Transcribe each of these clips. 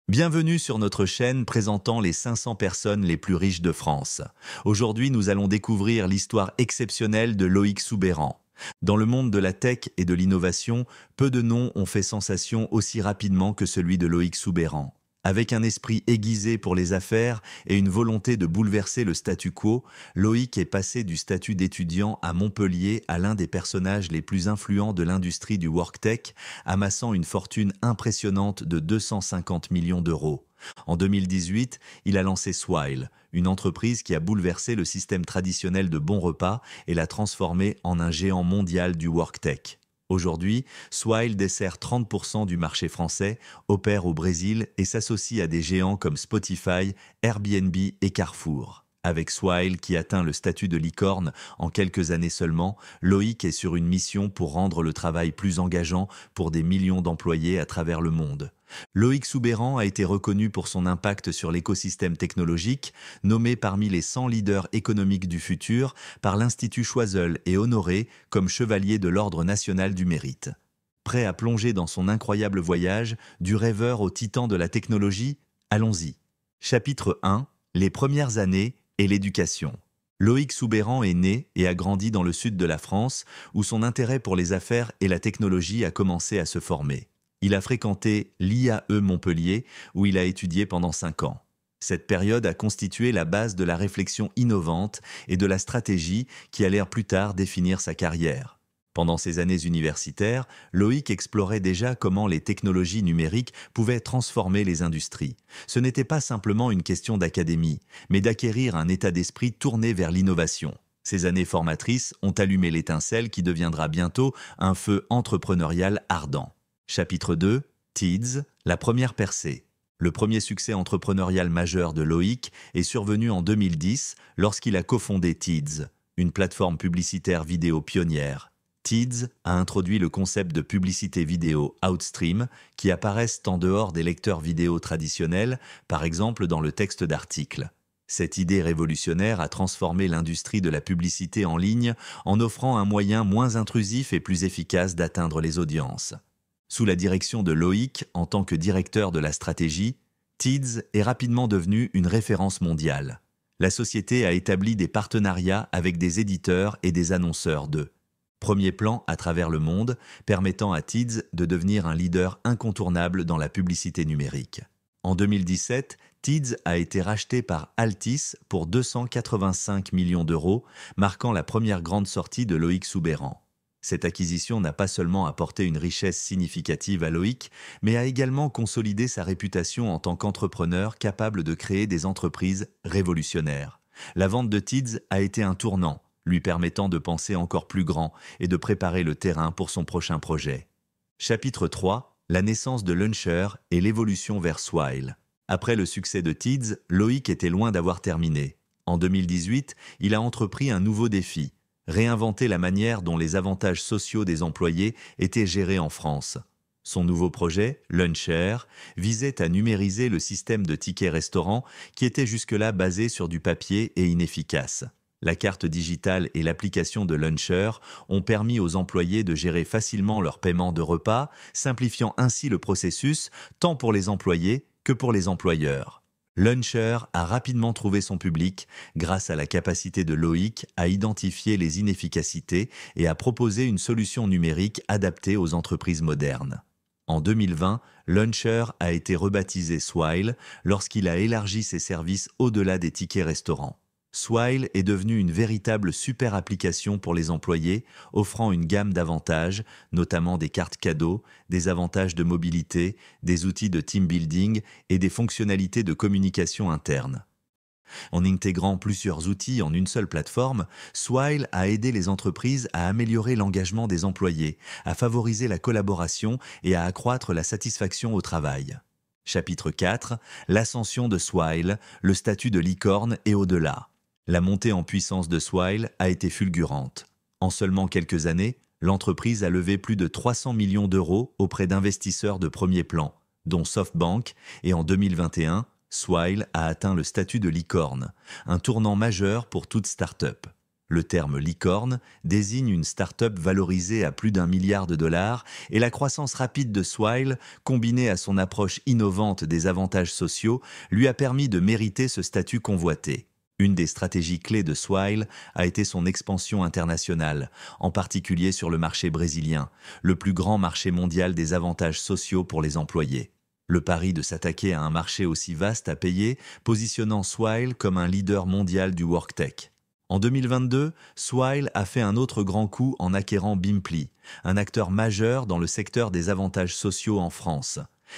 Bienvenue sur notre chaîne présentant les 500 personnes les plus riches de France. Aujourd'hui, nous allons découvrir l'histoire exceptionnelle de Loïc Soubeyran. Dans le monde de la tech et de l'innovation, peu de noms ont fait sensation aussi rapidement que celui de Loïc Soubeyran. Avec un esprit aiguisé pour les affaires et une volonté de bouleverser le statu quo, Loïc est passé du statut d'étudiant à Montpellier à l'un des personnages les plus influents de l'industrie du worktech, amassant une fortune impressionnante de 250 millions d'euros. En 2018, il a lancé Swile, une entreprise qui a bouleversé le système traditionnel de bons repas et l'a transformé en un géant mondial du worktech. Aujourd'hui, Swile dessert 30% du marché français, opère au Brésil et s'associe à des géants comme Spotify, Airbnb et Carrefour. Avec Swile, qui atteint le statut de licorne en quelques années seulement, Loïc est sur une mission pour rendre le travail plus engageant pour des millions d'employés à travers le monde. Loïc Soubeyran a été reconnu pour son impact sur l'écosystème technologique, nommé parmi les 100 leaders économiques du futur par l'Institut Choiseul et honoré comme chevalier de l'Ordre national du mérite. Prêt à plonger dans son incroyable voyage, du rêveur au titan de la technologie? Allons-y. Chapitre 1. Les premières années et l'éducation. Loïc Soubeyran est né et a grandi dans le sud de la France, où son intérêt pour les affaires et la technologie a commencé à se former. Il a fréquenté l'IAE Montpellier, où il a étudié pendant 5 ans. Cette période a constitué la base de la réflexion innovante et de la stratégie qui allèrent plus tard définir sa carrière. Pendant ses années universitaires, Loïc explorait déjà comment les technologies numériques pouvaient transformer les industries. Ce n'était pas simplement une question d'académie, mais d'acquérir un état d'esprit tourné vers l'innovation. Ces années formatrices ont allumé l'étincelle qui deviendra bientôt un feu entrepreneurial ardent. Chapitre 2. Teads, la première percée. Le premier succès entrepreneurial majeur de Loïc est survenu en 2010 lorsqu'il a cofondé Teads, une plateforme publicitaire vidéo pionnière. Teads a introduit le concept de publicité vidéo outstream qui apparaissent en dehors des lecteurs vidéo traditionnels, par exemple dans le texte d'articles. Cette idée révolutionnaire a transformé l'industrie de la publicité en ligne en offrant un moyen moins intrusif et plus efficace d'atteindre les audiences. Sous la direction de Loïc, en tant que directeur de la stratégie, Teads est rapidement devenu une référence mondiale. La société a établi des partenariats avec des éditeurs et des annonceurs de premier plan à travers le monde, permettant à Teads de devenir un leader incontournable dans la publicité numérique. En 2017, Teads a été racheté par Altis pour 285 millions d'euros, marquant la première grande sortie de Loïc Soubeyran. Cette acquisition n'a pas seulement apporté une richesse significative à Loïc, mais a également consolidé sa réputation en tant qu'entrepreneur capable de créer des entreprises révolutionnaires. La vente de Teads a été un tournant, lui permettant de penser encore plus grand et de préparer le terrain pour son prochain projet. Chapitre 3. La naissance de Launcher et l'évolution vers Swile. Après le succès de Teads, Loïc était loin d'avoir terminé. En 2018, il a entrepris un nouveau défi: réinventer la manière dont les avantages sociaux des employés étaient gérés en France. Son nouveau projet, Launcher, visait à numériser le système de tickets restaurants qui était jusque-là basé sur du papier et inefficace. La carte digitale et l'application de Launcher ont permis aux employés de gérer facilement leur paiement de repas, simplifiant ainsi le processus tant pour les employés que pour les employeurs. Launcher a rapidement trouvé son public grâce à la capacité de Loïc à identifier les inefficacités et à proposer une solution numérique adaptée aux entreprises modernes. En 2020, Launcher a été rebaptisé Swile lorsqu'il a élargi ses services au-delà des tickets restaurants. Swile est devenu une véritable super application pour les employés, offrant une gamme d'avantages, notamment des cartes cadeaux, des avantages de mobilité, des outils de team building et des fonctionnalités de communication interne. En intégrant plusieurs outils en une seule plateforme, Swile a aidé les entreprises à améliorer l'engagement des employés, à favoriser la collaboration et à accroître la satisfaction au travail. Chapitre 4. L'ascension de Swile, le statut de licorne et au-delà. La montée en puissance de Swile a été fulgurante. En seulement quelques années, l'entreprise a levé plus de 300 millions d'euros auprès d'investisseurs de premier plan, dont SoftBank, et en 2021, Swile a atteint le statut de licorne, un tournant majeur pour toute start-up. Le terme licorne désigne une start-up valorisée à plus d'1 milliard de dollars et la croissance rapide de Swile, combinée à son approche innovante des avantages sociaux, lui a permis de mériter ce statut convoité. Une des stratégies clés de Swile a été son expansion internationale, en particulier sur le marché brésilien, le plus grand marché mondial des avantages sociaux pour les employés. Le pari de s'attaquer à un marché aussi vaste a payé, positionnant Swile comme un leader mondial du WorkTech. En 2022, Swile a fait un autre grand coup en acquérant Bimpli, un acteur majeur dans le secteur des avantages sociaux en France.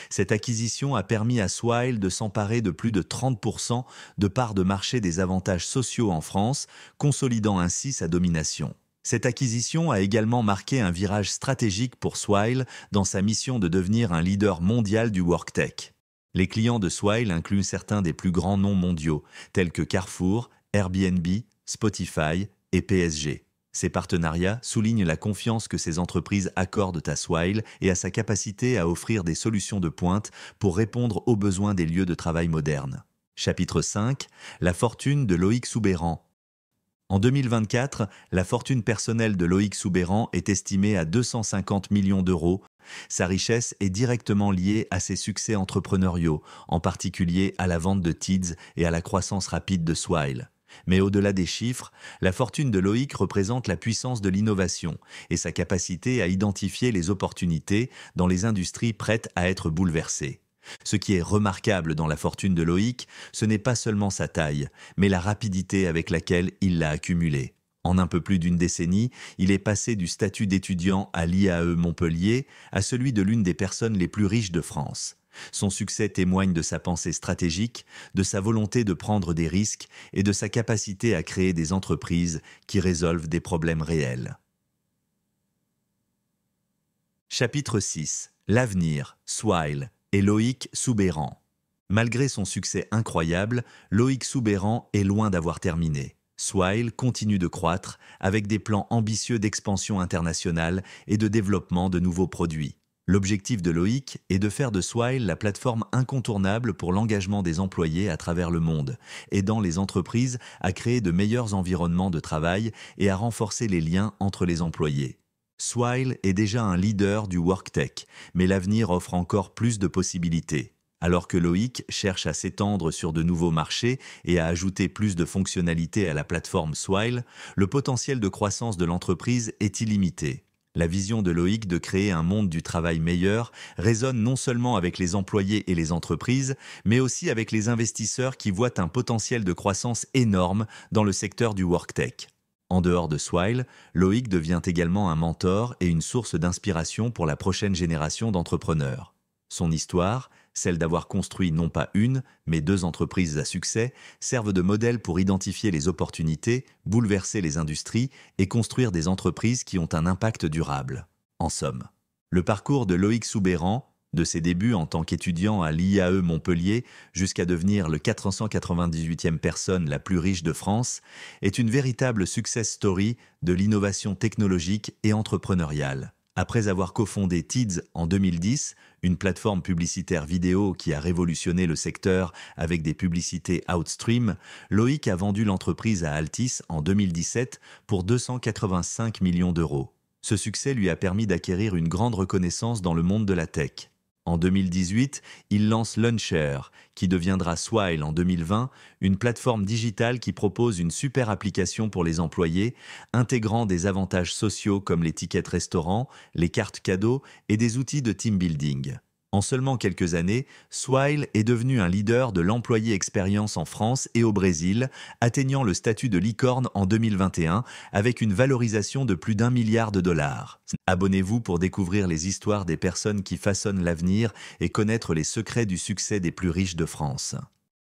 Cette acquisition a permis à Swile de s'emparer de plus de 30% de parts de marché des avantages sociaux en France, consolidant ainsi sa domination. Cette acquisition a également marqué un virage stratégique pour Swile dans sa mission de devenir un leader mondial du WorkTech. Les clients de Swile incluent certains des plus grands noms mondiaux, tels que Carrefour, Airbnb, Spotify et PSG. Ces partenariats soulignent la confiance que ces entreprises accordent à Swile et à sa capacité à offrir des solutions de pointe pour répondre aux besoins des lieux de travail modernes. Chapitre 5. La fortune de Loïc Soubeyran. En 2024, la fortune personnelle de Loïc Soubeyran est estimée à 250 millions d'euros. Sa richesse est directement liée à ses succès entrepreneuriaux, en particulier à la vente de Tids et à la croissance rapide de Swile. Mais au-delà des chiffres, la fortune de Loïc représente la puissance de l'innovation et sa capacité à identifier les opportunités dans les industries prêtes à être bouleversées. Ce qui est remarquable dans la fortune de Loïc, ce n'est pas seulement sa taille, mais la rapidité avec laquelle il l'a accumulée. En un peu plus d'une décennie, il est passé du statut d'étudiant à l'IAE Montpellier à celui de l'une des personnes les plus riches de France. Son succès témoigne de sa pensée stratégique, de sa volonté de prendre des risques et de sa capacité à créer des entreprises qui résolvent des problèmes réels. Chapitre 6. L'avenir, Swile et Loïc Soubeyran. Malgré son succès incroyable, Loïc Soubeyran est loin d'avoir terminé. Swile continue de croître avec des plans ambitieux d'expansion internationale et de développement de nouveaux produits. L'objectif de Loïc est de faire de Swile la plateforme incontournable pour l'engagement des employés à travers le monde, aidant les entreprises à créer de meilleurs environnements de travail et à renforcer les liens entre les employés. Swile est déjà un leader du WorkTech, mais l'avenir offre encore plus de possibilités. Alors que Loïc cherche à s'étendre sur de nouveaux marchés et à ajouter plus de fonctionnalités à la plateforme Swile, le potentiel de croissance de l'entreprise est illimité. La vision de Loïc de créer un monde du travail meilleur résonne non seulement avec les employés et les entreprises, mais aussi avec les investisseurs qui voient un potentiel de croissance énorme dans le secteur du WorkTech. En dehors de Swile, Loïc devient également un mentor et une source d'inspiration pour la prochaine génération d'entrepreneurs. Son histoire, celle d'avoir construit non pas une, mais 2 entreprises à succès, servent de modèle pour identifier les opportunités, bouleverser les industries et construire des entreprises qui ont un impact durable. En somme, le parcours de Loïc Soubeyran, de ses débuts en tant qu'étudiant à l'IAE Montpellier jusqu'à devenir le 498e personne la plus riche de France, est une véritable success story de l'innovation technologique et entrepreneuriale. Après avoir cofondé Tids en 2010, une plateforme publicitaire vidéo qui a révolutionné le secteur avec des publicités outstream, Loïc a vendu l'entreprise à Altis en 2017 pour 285 millions d'euros. Ce succès lui a permis d'acquérir une grande reconnaissance dans le monde de la tech. En 2018, il lance Launcher, qui deviendra Swile en 2020, une plateforme digitale qui propose une super application pour les employés, intégrant des avantages sociaux comme les tickets restaurants, les cartes cadeaux et des outils de team building. En seulement quelques années, Swile est devenu un leader de l'employé expérience en France et au Brésil, atteignant le statut de licorne en 2021 avec une valorisation de plus d'1 milliard de dollars. Abonnez-vous pour découvrir les histoires des personnes qui façonnent l'avenir et connaître les secrets du succès des plus riches de France.